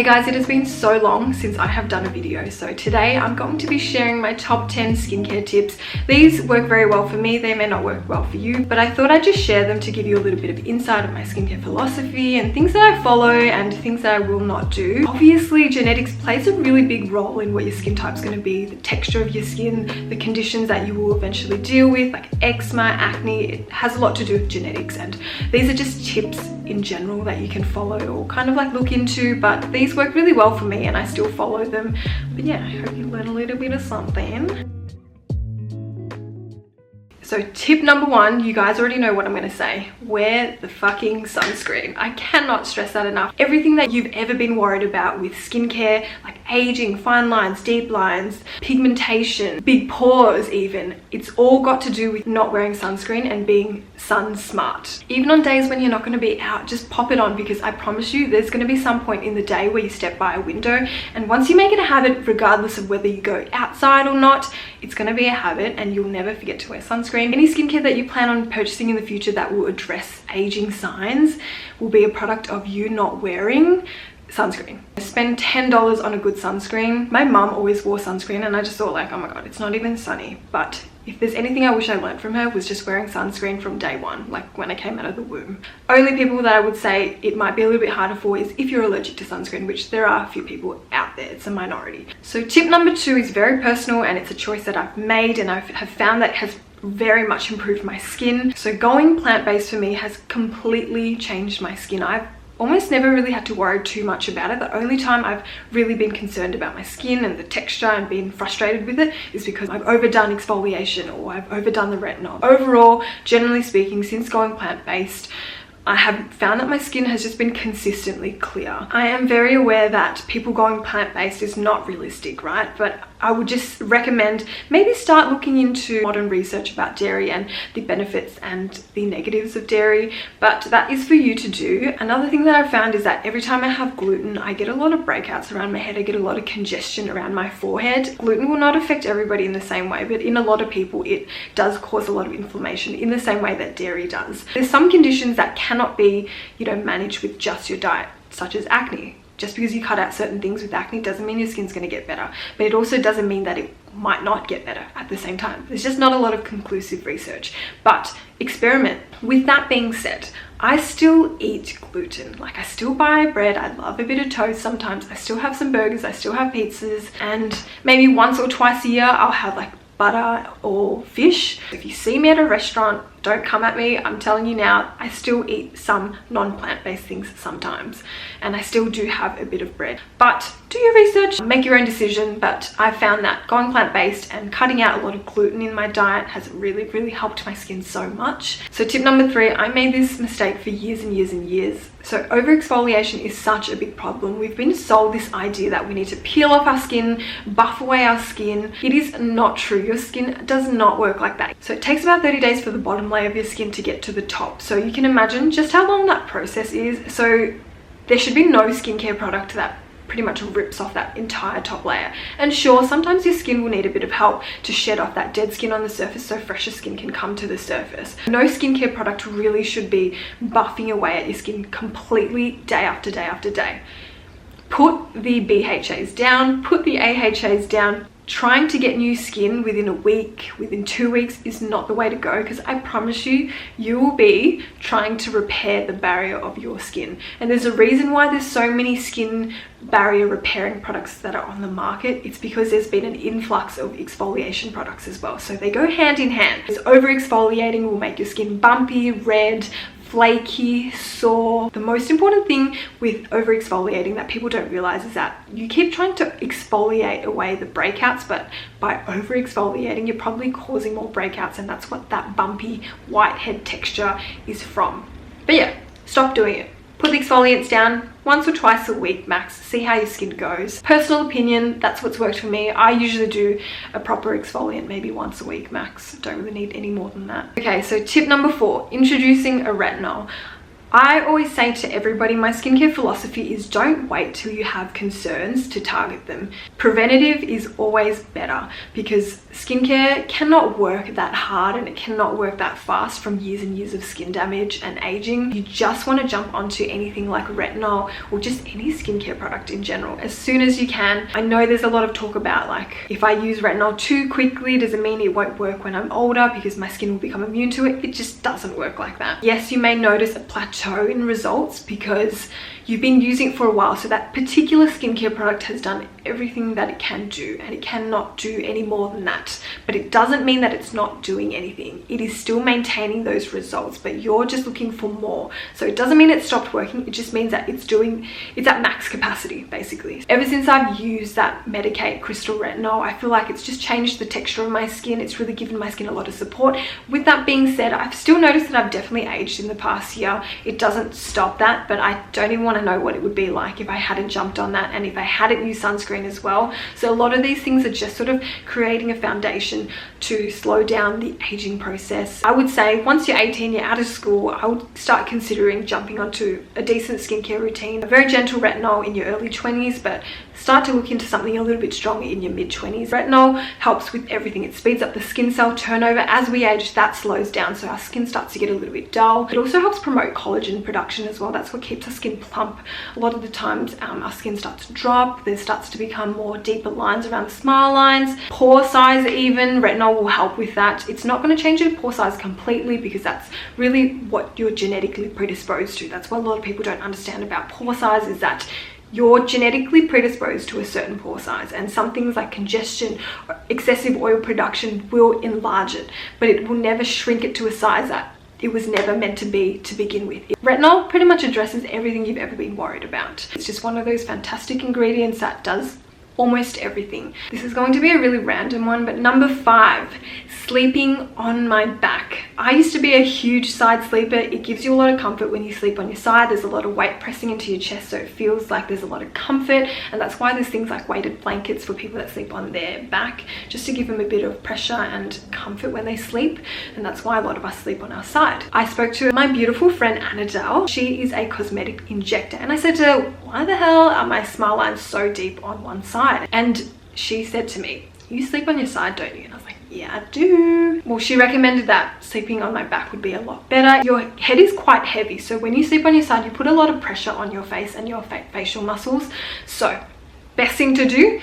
guys, it has been so long since I have done a video, so today I'm going to be sharing my top 10 skincare tips. These work very well for me, they may not work well for you, but I thought I'd just share them to give you a little bit of insight of my skincare philosophy and things that I follow and things that I will not do. Obviously, genetics plays a really big role in what your skin type is going to be, the texture of your skin, the conditions that you will eventually deal with, like eczema, acne. It has a lot to do with genetics, and these are just tips in general that you can follow or kind of like look into, but these work really well for me and I still follow them. But yeah, I hope you learn a little bit of something. So tip number one, you guys already know what I'm going to say. Wear the fucking sunscreen. I cannot stress that enough. Everything that you've ever been worried about with skincare, like aging, fine lines, deep lines, pigmentation, big pores even, it's all got to do with not wearing sunscreen and being sun smart. Even on days when you're not going to be out, just pop it on, because I promise you there's going to be some point in the day where you step by a window, and once you make it a habit, regardless of whether you go outside or not, it's going to be a habit and you'll never forget to wear sunscreen. Any skincare that you plan on purchasing in the future that will address aging signs will be a product of you not wearing sunscreen. Spend $10 on a good sunscreen. My mum always wore sunscreen and I just thought like, oh my god, it's not even sunny. But if there's anything I wish I learned from her, was just wearing sunscreen from day one, like when I came out of the womb. Only people that I would say it might be a little bit harder for is if you're allergic to sunscreen, which there are a few people out there, it's a minority. So tip number two is very personal and it's a choice that I've made and I have found that has very much improved my skin. So going plant-based for me has completely changed my skin. I've almost never really had to worry too much about it. The only time I've really been concerned about my skin and the texture and been frustrated with it is because I've overdone exfoliation or I've overdone the retinol. Overall, generally speaking, since going plant-based, I have found that my skin has just been consistently clear. I am very aware that people going plant-based is not realistic, right? But I would just recommend maybe start looking into modern research about dairy and the benefits and the negatives of dairy, but that is for you to do. Another thing that I've found is that every time I have gluten, I get a lot of breakouts around my head, I get a lot of congestion around my forehead. Gluten will not affect everybody in the same way, but in a lot of people it does cause a lot of inflammation in the same way that dairy does. There's some conditions that cannot be, managed with just your diet, such as acne. Just because you cut out certain things with acne doesn't mean your skin's going to get better, but it also doesn't mean that it might not get better at the same time. There's just not a lot of conclusive research, but experiment. With that being said, I still eat gluten. Like, I still buy bread, I love a bit of toast sometimes, I still have some burgers, I still have pizzas, and maybe once or twice a year I'll have like butter or fish. If you see me at a restaurant, don't come at me, I'm telling you now, I still eat some non-plant-based things sometimes, and I still do have a bit of bread. But do your research, make your own decision, but I found that going plant-based and cutting out a lot of gluten in my diet has really helped my skin so much. So tip number three, I made this mistake for years and years and years. So over-exfoliation is such a big problem. We've been sold this idea that we need to peel off our skin, buff away our skin. It is not true. Your skin does not work like that. So it takes about 30 days for the bottom layer of your skin to get to the top. So you can imagine just how long that process is. So there should be no skincare product that pretty much rips off that entire top layer. And sure, sometimes your skin will need a bit of help to shed off that dead skin on the surface so fresher skin can come to the surface. No skincare product really should be buffing away at your skin completely day after day after day. Put the BHAs down, put the AHAs down. Trying to get new skin within a week, within 2 weeks is not the way to go, because I promise you, you will be trying to repair the barrier of your skin. And there's a reason why there's so many skin barrier repairing products that are on the market. It's because there's been an influx of exfoliation products as well. So they go hand in hand. Over exfoliating will make your skin bumpy, red, flaky, sore. The most important thing with over exfoliating that people don't realize is that you keep trying to exfoliate away the breakouts, but by over exfoliating you're probably causing more breakouts, and that's what that bumpy whitehead texture is from. But yeah, stop doing it. Put the exfoliants down once or twice a week max. See how your skin goes. Personal opinion, that's what's worked for me. I usually do a proper exfoliant maybe once a week max. Don't really need any more than that. Okay, so tip number four, introducing a retinol. I always say to everybody, my skincare philosophy is don't wait till you have concerns to target them. Preventative is always better because skincare cannot work that hard and it cannot work that fast from years and years of skin damage and aging. You just want to jump onto anything like retinol or just any skincare product in general as soon as you can. I know there's a lot of talk about like, if I use retinol too quickly, does it mean it won't work when I'm older because my skin will become immune to it? It just doesn't work like that. Yes, you may notice a plateau in results because you've been using it for a while, so that particular skincare product has done everything that it can do and it cannot do any more than that. But it doesn't mean that it's not doing anything. It is still maintaining those results, but you're just looking for more. So it doesn't mean it stopped working, it just means that it's at max capacity basically. Ever since I've used that Medicate Crystal Retinol, I feel like it's just changed the texture of my skin. It's really given my skin a lot of support. With that being said, I've still noticed that I've definitely aged in the past year. It doesn't stop that, but I don't even want to know what it would be like if I hadn't jumped on that and if I hadn't used sunscreen as well. So a lot of these things are just sort of creating a foundation to slow down the aging process. I would say once you're 18, you're out of school, I would start considering jumping onto a decent skincare routine. A very gentle retinol in your early 20s, but start to look into something a little bit stronger in your mid-20s. Retinol helps with everything. It speeds up the skin cell turnover. As we age, that slows down, so our skin starts to get a little bit dull. It also helps promote collagen production as well. That's what keeps our skin plump. A lot of the times our skin starts to drop. There starts to become more deeper lines around the smile lines. Pore size even, retinol will help with that. It's not going to change your pore size completely because that's really what you're genetically predisposed to. That's what a lot of people don't understand about pore size, is that you're genetically predisposed to a certain pore size, and some things like congestion or excessive oil production will enlarge it, but it will never shrink it to a size that it was never meant to be to begin with. Retinol pretty much addresses everything you've ever been worried about. It's just one of those fantastic ingredients that does almost everything. This is going to be a really random one, but number 5, sleeping on my back. I used to be a huge side sleeper. It gives you a lot of comfort when you sleep on your side. There's a lot of weight pressing into your chest, so it feels like there's a lot of comfort, and that's why there's things like weighted blankets for people that sleep on their back, just to give them a bit of pressure and comfort when they sleep, and that's why a lot of us sleep on our side. I spoke to my beautiful friend Annadelle. She is a cosmetic injector, and I said to her, why the hell are my smile lines so deep on one side? And she said to me, you sleep on your side, don't you? And I was like, yeah, I do. Well, she recommended that sleeping on my back would be a lot better. Your head is quite heavy, so when you sleep on your side, you put a lot of pressure on your face and your facial muscles. So best thing to do,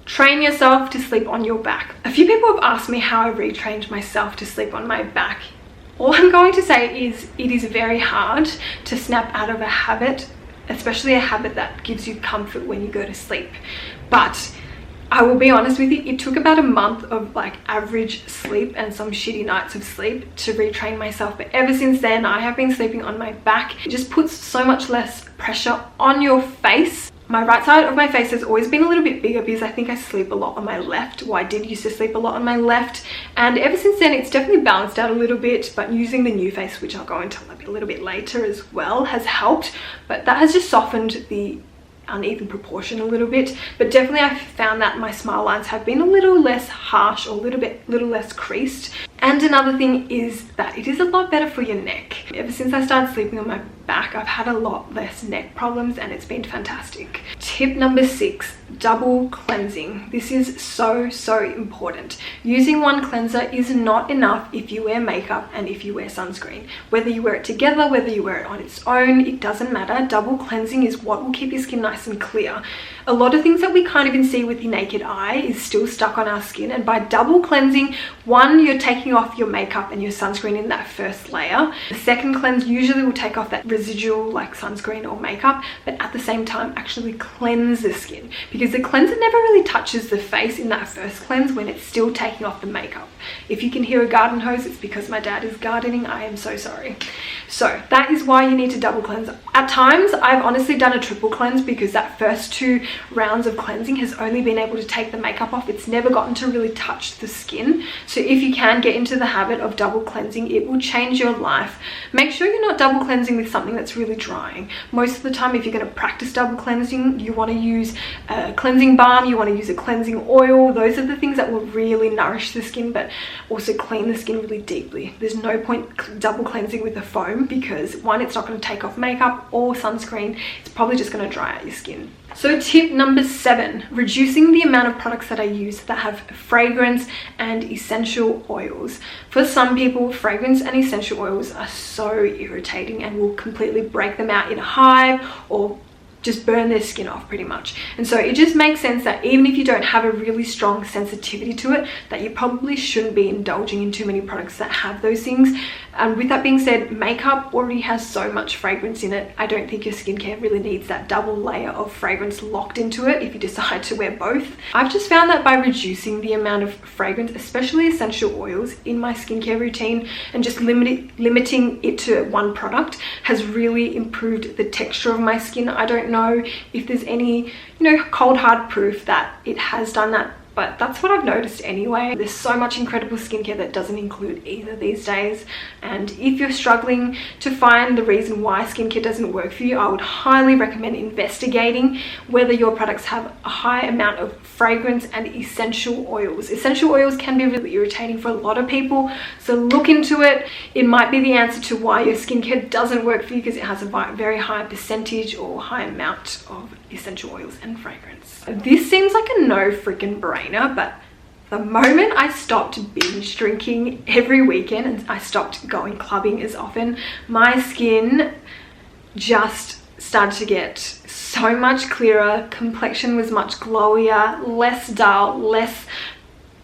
train yourself to sleep on your back. A few people have asked me how I retrained myself to sleep on my back. All I'm going to say is it is very hard to snap out of a habit, especially a habit that gives you comfort when you go to sleep. But I will be honest with you, it took about a month of like average sleep and some shitty nights of sleep to retrain myself. But ever since then, I have been sleeping on my back. It just puts so much less pressure on your face. My right side of my face has always been a little bit bigger because I think I sleep a lot on my left. Well, I did used to sleep a lot on my left, and ever since then it's definitely balanced out a little bit, but using the new face, which I'll go into a little bit later as well, has helped. But that has just softened the uneven proportion a little bit, but definitely I've found that my smile lines have been a little less harsh or a little less creased. And another thing is that it is a lot better for your neck. Ever since I started sleeping on my back, I've had a lot less neck problems, and it's been fantastic. Tip number 6, double cleansing. This is so important. Using one cleanser is not enough if you wear makeup and if you wear sunscreen. Whether you wear it together, whether you wear it on its own, it doesn't matter. Double cleansing is what will keep your skin nice and clear. A lot of things that we can't even see with the naked eye is still stuck on our skin, and by double cleansing, one, you're taking off your makeup and your sunscreen in that first layer. The second cleanse usually will take off that residual like sunscreen or makeup, but at the same time actually cleanse the skin, because the cleanser never really touches the face in that first cleanse when it's still taking off the makeup. If you can hear a garden hose, it's because my dad is gardening. I am so sorry. So that is why you need to double cleanse. At times I've honestly done a triple cleanse because that first 2 rounds of cleansing has only been able to take the makeup off. It's never gotten to really touch the skin. So if you can get into the habit of double cleansing, it will change your life. Make sure you're not double cleansing with something that's really drying. Most of the time, if you're going to practice double cleansing, you want to use a cleansing balm, you want to use a cleansing oil. Those are the things that will really nourish the skin but also clean the skin really deeply. There's no point double cleansing with a foam because one, it's not going to take off makeup or sunscreen. It's probably just going to dry out your skin. So tip number 7, reducing the amount of products that I use that have fragrance and essential oils. For some people, fragrance and essential oils are so irritating and will completely break them out in a hive or just burn their skin off pretty much. And so it just makes sense that even if you don't have a really strong sensitivity to it, that you probably shouldn't be indulging in too many products that have those things. And with that being said, makeup already has so much fragrance in it. I don't think your skincare really needs that double layer of fragrance locked into it if you decide to wear both. I've just found that by reducing the amount of fragrance, especially essential oils, in my skincare routine and just limiting it to one product has really improved the texture of my skin. I don't know if there's any, cold hard proof that it has done that, but that's what I've noticed anyway. There's so much incredible skincare that doesn't include either these days. And if you're struggling to find the reason why skincare doesn't work for you, I would highly recommend investigating whether your products have a high amount of fragrance and essential oils. Essential oils can be really irritating for a lot of people, so look into it. It might be the answer to why your skincare doesn't work for you because it has a very high percentage or high amount of essential oils and fragrance. This seems like a no freaking brainer, but the moment I stopped binge drinking every weekend and I stopped going clubbing as often, my skin just started to get so much clearer. Complexion was much glowier, less dull, less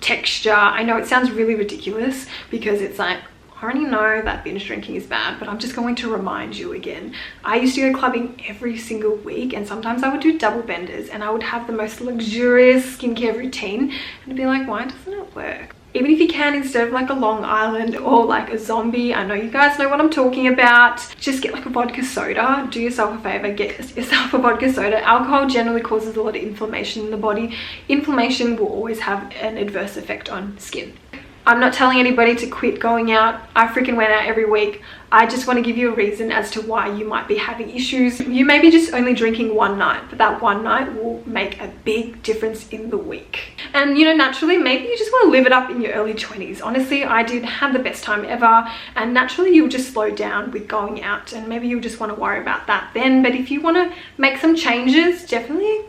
texture. I know it sounds really ridiculous because it's like, I already know that binge drinking is bad, but I'm just going to remind you again. I used to go clubbing every single week, and sometimes I would do double benders and I would have the most luxurious skincare routine and be like, why doesn't it work? Even if you can, instead of like a Long Island or like a zombie, I know you guys know what I'm talking about, just get like a vodka soda. Do yourself a favor, get yourself a vodka soda. Alcohol generally causes a lot of inflammation in the body. Inflammation will always have an adverse effect on skin. I'm not telling anybody to quit going out. I freaking went out every week. I just want to give you a reason as to why you might be having issues. You may be just only drinking one night, but that one night will make a big difference in the week. And naturally, maybe you just want to live it up in your early 20s. Honestly, I did have the best time ever, and naturally you'll just slow down with going out and maybe you'll just want to worry about that then. But if you want to make some changes, definitely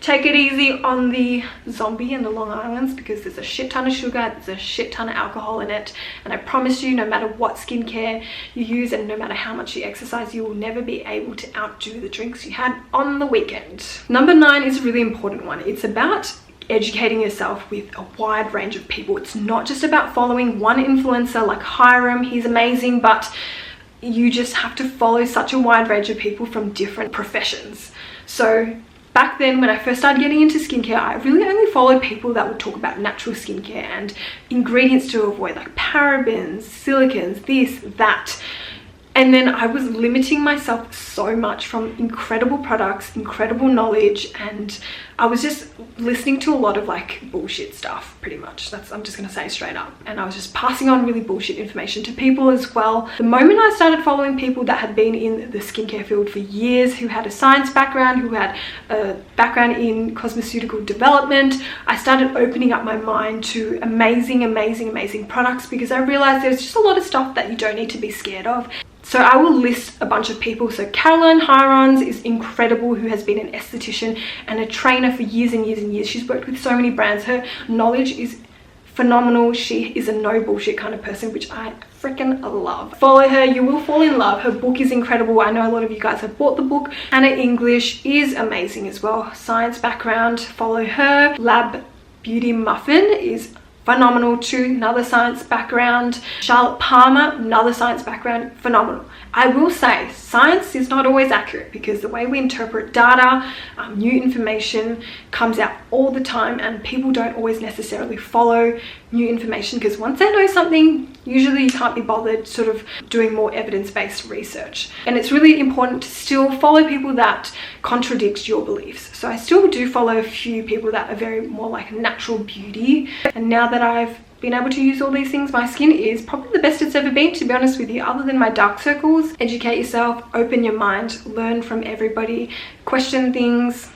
take it easy on the zombie and the Long Islands because there's a shit ton of sugar, there's a shit ton of alcohol in it, and I promise you, no matter what skincare you use and no matter how much you exercise, you will never be able to outdo the drinks you had on the weekend. Number 9 is a really important one. It's about educating yourself with a wide range of people. It's not just about following one influencer like Hiram, he's amazing, but you just have to follow such a wide range of people from different professions. So back then, when I first started getting into skincare, I really only followed people that would talk about natural skincare and ingredients to avoid, like parabens, silicons, this, that. And then I was limiting myself so much from incredible products, incredible knowledge, and I was just listening to a lot of like bullshit stuff, pretty much. I'm just gonna say straight up. And I was just passing on really bullshit information to people as well. The moment I started following people that had been in the skincare field for years, who had a science background, who had a background in cosmeceutical development, I started opening up my mind to amazing, amazing, amazing products because I realized there's just a lot of stuff that you don't need to be scared of. So I will list a bunch of people. So Caroline Hirons is incredible, who has been an esthetician and a trainer for years and years and years. She's worked with so many brands. Her knowledge is phenomenal. She is a no bullshit kind of person, which I freaking love. Follow her, you will fall in love. Her book is incredible. I know a lot of you guys have bought the book. Anna English is amazing as well. Science background, follow her. Lab Beauty Muffin is phenomenal too, another science background. Charlotte Palmer, another science background, phenomenal. I will say science is not always accurate because the way we interpret data, new information comes out all the time, and people don't always necessarily follow new information because once they know something, usually you can't be bothered sort of doing more evidence-based research. And it's really important to still follow people that contradict your beliefs. So I still do follow a few people that are very more like natural beauty, and now that I've been able to use all these things, my skin is probably the best it's ever been, to be honest with you, other than my dark circles. Educate yourself, open your mind, learn from everybody, question things,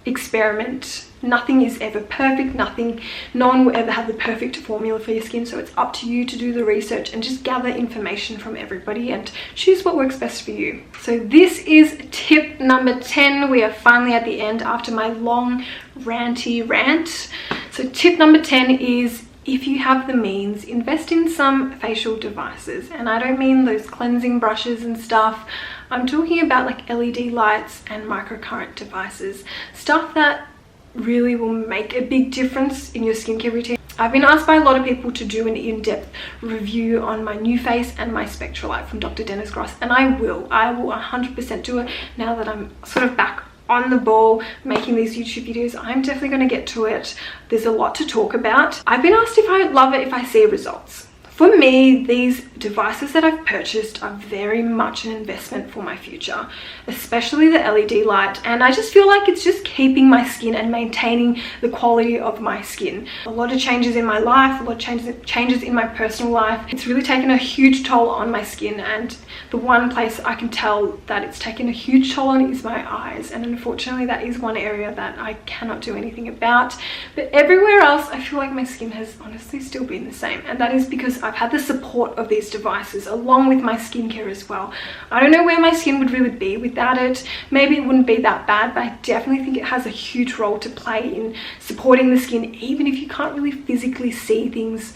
experiment. Nothing is ever perfect. No one will ever have the perfect formula for your skin, so it's up to you to do the research and just gather information from everybody and choose what works best for you. So this is tip number 10. We are finally at the end after my long ranty rant. So tip number 10 is, if you have the means, invest in some facial devices. And I don't mean those cleansing brushes and stuff. I'm talking about like LED lights and microcurrent devices. Stuff that really will make a big difference in your skincare routine. I've been asked by a lot of people to do an in-depth review on my new face and my Spectralite from Dr. Dennis Gross, and I will 100% do it now that I'm sort of back on the ball making these YouTube videos. I'm definitely going to get to it. There's a lot to talk about. I've been asked if I love it if I see results. For me, these devices that I've purchased are very much an investment for my future, especially the LED light, and I just feel like it's just keeping my skin and maintaining the quality of my skin. A lot of changes in my life, a lot of changes in my personal life. It's really taken a huge toll on my skin, and the one place I can tell that it's taken a huge toll on is my eyes, and unfortunately that is one area that I cannot do anything about. But everywhere else, I feel like my skin has honestly still been the same, and that is because I've had the support of these devices along with my skincare as well. I don't know where my skin would really be without it. Maybe it wouldn't be that bad, but I definitely think it has a huge role to play in supporting the skin, even if you can't really physically see things,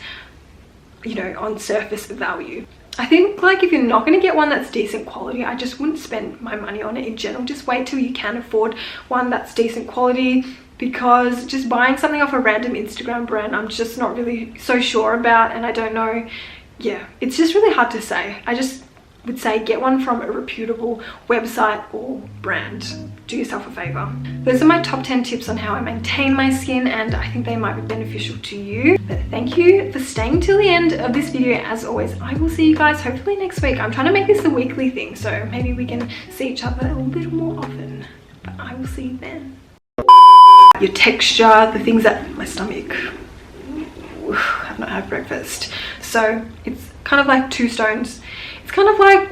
you know, on surface value. I think like if you're not going to get one that's decent quality, I just wouldn't spend my money on it in general. Just wait till you can afford one that's decent quality, because just buying something off a random Instagram brand, I'm just not really so sure about, and I don't know. Yeah, it's just really hard to say. I just would say get one from a reputable website or brand. Do yourself a favor. Those are my top 10 tips on how I maintain my skin, and I think they might be beneficial to you. But thank you for staying till the end of this video. As always, I will see you guys hopefully next week. I'm trying to make this a weekly thing, so maybe we can see each other a little more often. But I will see you then. Your texture, the things that my stomach, I've not had breakfast, so it's kind of like 2 stones. It's kind of like